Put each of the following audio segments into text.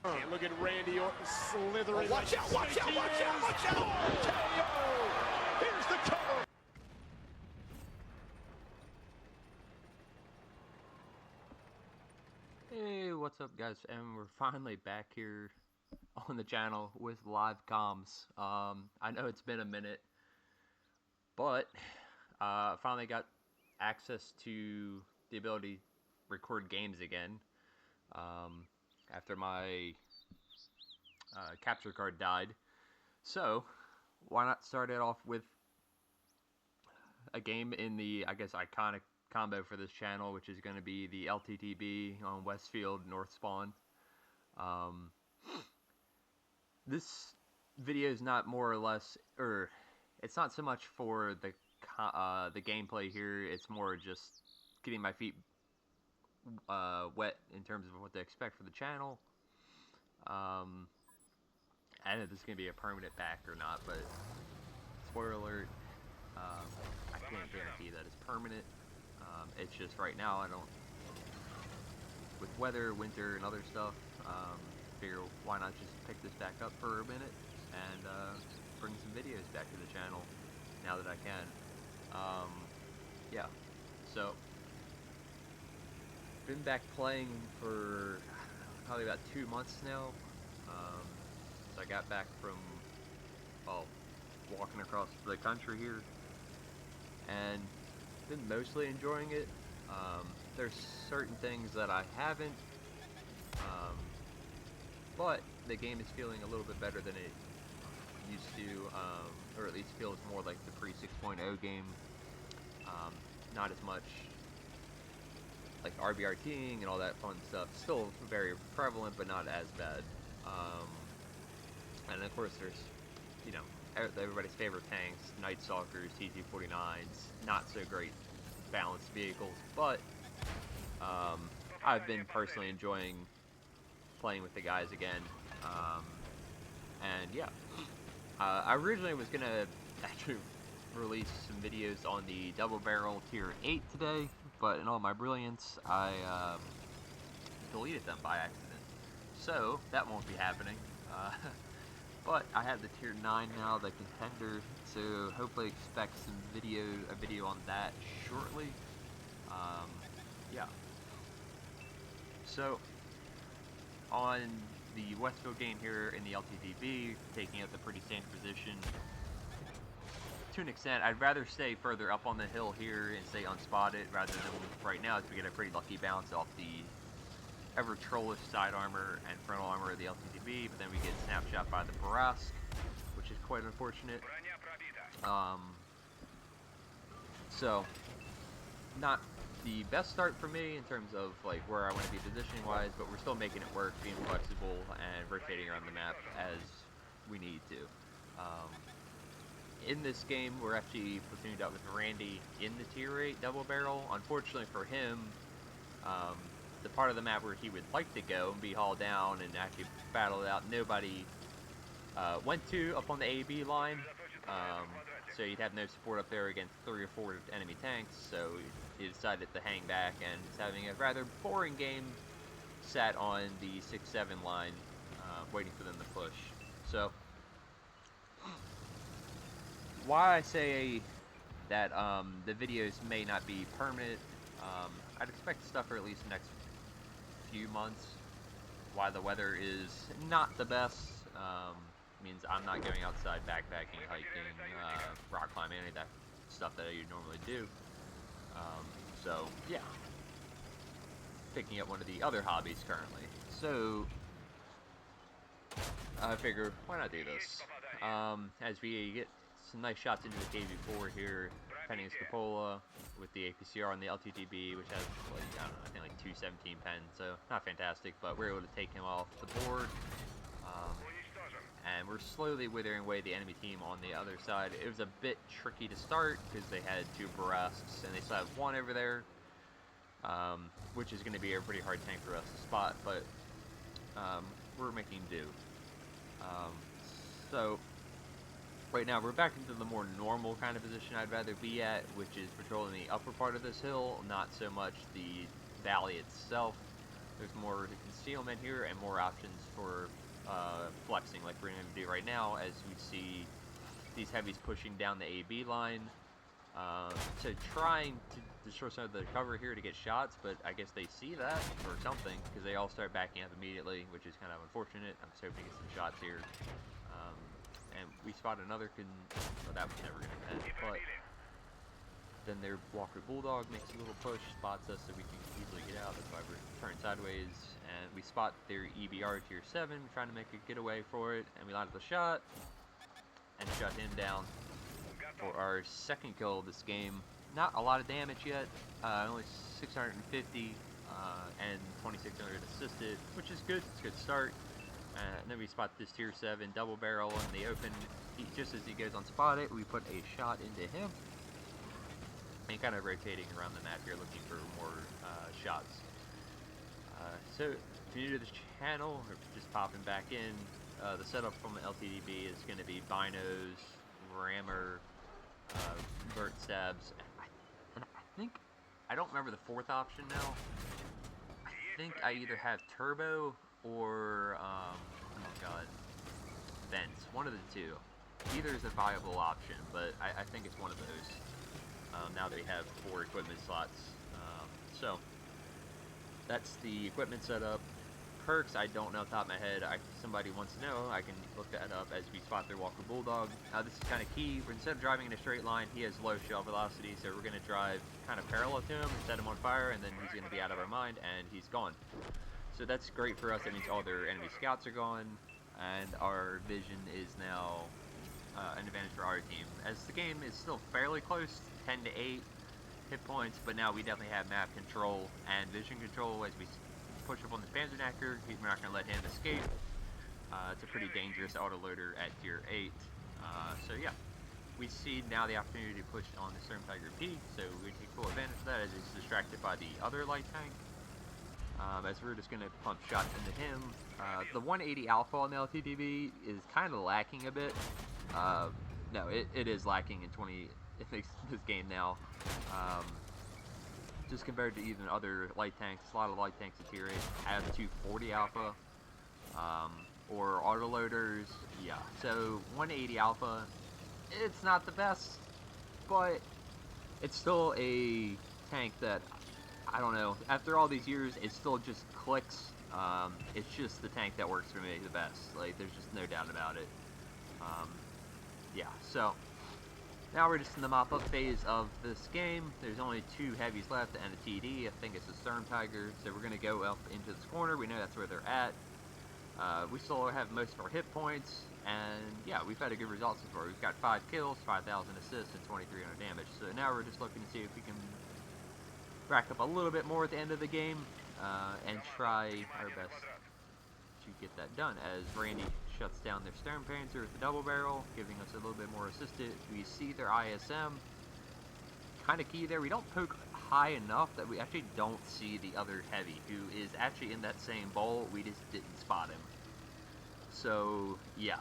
And look at Randy Orton slithering. Oh, watch out, watch out, watch out, watch out! KO! Here's the cover. Hey, what's up guys, and we're finally back here on the channel with live comms. I know it's been a minute, but finally got access to the ability to record games again after my capture card died. So why not start it off with a game in the, I guess, iconic combo for this channel, which is going to be the LTTB on Westfield, Northspawn. This video is not more or less, or it's not so much for the gameplay here. It's more just getting my feet wet in terms of what to expect for the channel. I don't know if this is going to be a permanent back or not, but spoiler alert, I can't guarantee that it's permanent. It's just right now I don't, with weather, winter, and other stuff, figure why not just pick this back up for a minute and bring some videos back to the channel now that I can. Yeah, so been back playing for probably about 2 months now. So I got back from, well, walking across the country here and been mostly enjoying it. There's certain things that I haven't, but the game is feeling a little bit better than it used to, or at least feels more like the pre-6.0 game. Not as much like RBRTing and all that fun stuff. Still very prevalent, but not as bad. And of course there's, you know, everybody's favorite tanks, Night Stalkers, T-249s, not so great balanced vehicles, but I've been personally enjoying playing with the guys again. And yeah, I originally was gonna actually release some videos on the double barrel tier 8 today, but in all my brilliance I deleted them by accident, so that won't be happening. But I have the tier 9 now, the contender, so hopefully expect a video on that shortly. Yeah. So on the Westfield game here in the LTTB, taking out the pretty standard position. To an extent, I'd rather stay further up on the hill here and stay unspotted rather than right now, as we get a pretty lucky bounce off the ever trollish side armor and frontal armor of the LTTB, but then we get snapshot by the Barask, which is quite unfortunate. So not the best start for me in terms of like where I want to be positioning wise, but we're still making it work, being flexible and rotating around the map as we need to. In this game, we're actually platooned up with Randy in the tier 8 double barrel. Unfortunately for him, the part of the map where he would like to go and be hauled down and actually battle it out, nobody went to up on the A-B line, so you'd have no support up there against 3 or 4 enemy tanks, so he decided to hang back and is having a rather boring game sat on the 6-7 line, waiting for them to push. So why I say that the videos may not be permanent, I'd expect stuff for at least the next few months. Why the weather is not the best means I'm not going outside backpacking, hiking, rock climbing, any of that stuff that I normally do. So yeah, picking up one of the other hobbies currently. So I figure why not do this? As we get some nice shots into the KV4 here, penning Scopola with the APCR on the LTTB, which has, like, I don't know, I think like 217 pen, so not fantastic, but we're able to take him off the board. And we're slowly withering away the enemy team on the other side. It was a bit tricky to start because they had 2 Barasks and they still have 1 over there, which is going to be a pretty hard tank for us to spot, but we're making do. So right now we're back into the more normal kind of position I'd rather be at, which is patrolling the upper part of this hill, not so much the valley itself. There's more concealment here and more options for flexing, like we're going to do right now, as we see these heavies pushing down the AB line. So trying to destroy some of the cover here to get shots, but I guess they see that or something, because they all start backing up immediately, which is kind of unfortunate. I'm just hoping to get some shots here. And we spot another, well, that was never going to hit, but then their Walker Bulldog makes a little push, spots us so we can easily get out. That's why we're turning sideways, and we spot their EBR tier 7, trying to make a getaway for it, and we line up the shot and shut him down for our second kill of this game. Not a lot of damage yet, only 650 and 2600 assisted, which is good. It's a good start. And then we spot this tier 7 double barrel in the open. Just as he goes on spot it, we put a shot into him. And kind of rotating around the map here, looking for more shots. So if you're new to this channel, or just popping back in, the setup from the LTTB is going to be binos, rammer, vert stabs, and I think, I don't remember the fourth option now. I think I either have turbo or, oh god, vents. One of the two. Either is a viable option, but I think it's one of those. Now they have 4 equipment slots. So that's the equipment setup. Perks, I don't know off the top of my head. Somebody wants to know, I can look that up as we spot their Walker Bulldog. Now this is kind of key. Instead of driving in a straight line, he has low shell velocity, so we're going to drive kind of parallel to him and set him on fire, and then he's going to be out of our mind, and he's gone. So that's great for us. That means all their enemy scouts are gone, and our vision is now an advantage for our team. As the game is still fairly close, 10 to 8 hit points, but now we definitely have map control and vision control as we push up on this Panzerknacker. We're not going to let him escape. It's a pretty dangerous autoloader at tier 8. So yeah, we see now the opportunity to push on the Storm Tiger P, so we take full advantage of that as it's distracted by the other light tank. As we're just going to pump shots into him. The 180 alpha on the LTTB is kind of lacking a bit. No, it is lacking in this game now. Just compared to even other light tanks, a lot of light tanks at tier 8 have 240 alpha, or autoloaders, yeah. So 180 alpha, it's not the best, but it's still a tank that, I don't know, after all these years, it still just clicks. It's just the tank that works for me the best. Like, there's just no doubt about it. Yeah, so now we're just in the mop-up phase of this game. There's only 2 heavies left and a TD. I think it's a Storm Tiger. So we're going to go up into this corner. We know that's where they're at. We still have most of our hit points. And yeah, we've had a good result so far. We've got 5 kills, 5,000 assists, and 2,300 damage. So now we're just looking to see if we can rack up a little bit more at the end of the game. And try our best to get that done, as Randy shuts down their Storm Panzer with the double barrel, giving us a little bit more assisted. We see their ISM, kind of key there. We don't poke high enough that we actually don't see the other heavy, who is actually in that same bowl. We just didn't spot him. So yeah,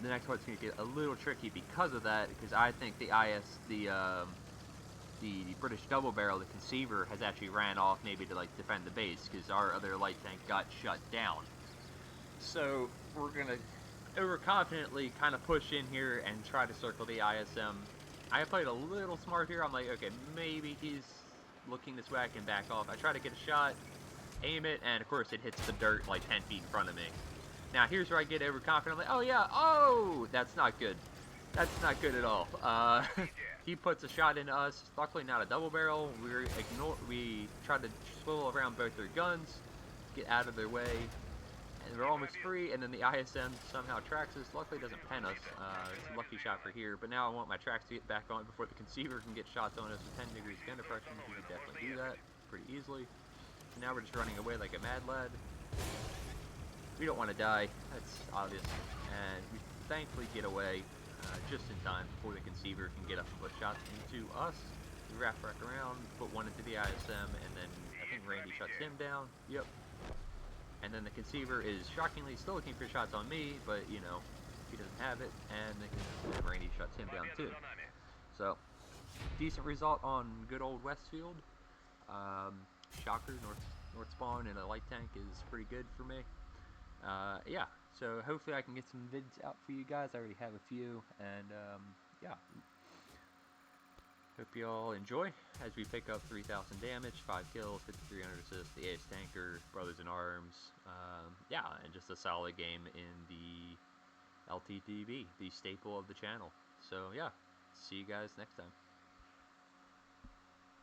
the next part's going to get a little tricky because of that, because I think the British double barrel, the Conceiver, has actually ran off maybe to like defend the base, because our other light tank got shut down. So we're gonna overconfidently kind of push in here and try to circle the ISM. I played a little smart here. I'm like, okay, maybe he's looking this way, I can back off. I try to get a shot, aim it, and of course it hits the dirt like 10 feet in front of me. Now here's where I get overconfident. I'm like, oh yeah, oh, that's not good. That's not good at all. He puts a shot into us. Luckily not a double barrel. We try to swivel around both their guns, get out of their way, and we're almost free. And then the ISM somehow tracks us. Luckily it doesn't pen us. It's a lucky shot for here. But now I want my tracks to get back on before the Conceiver can get shots on us with 10 degrees gun depression. We can definitely do that pretty easily. So now we're just running away like a mad lad. We don't want to die. That's obvious. And we thankfully get away. Just in time before the Conceiver can get up and put shots into us. We wrap back around, put one into the ISM, and then I think Randy shuts him down. Yep. And then the Conceiver is shockingly still looking for shots on me, but you know, he doesn't have it, and then Randy shuts him down too. So, decent result on good old Westfield. Shocker, Northspawn and a light tank is pretty good for me. Yeah, so hopefully I can get some vids out for you guys. I already have a few, and yeah. Hope you all enjoy as we pick up 3,000 damage, 5 kills, 5,300 assists, the Ace Tanker, Brothers in Arms. Yeah, and just a solid game in the LTTB, the staple of the channel. So yeah, see you guys next time.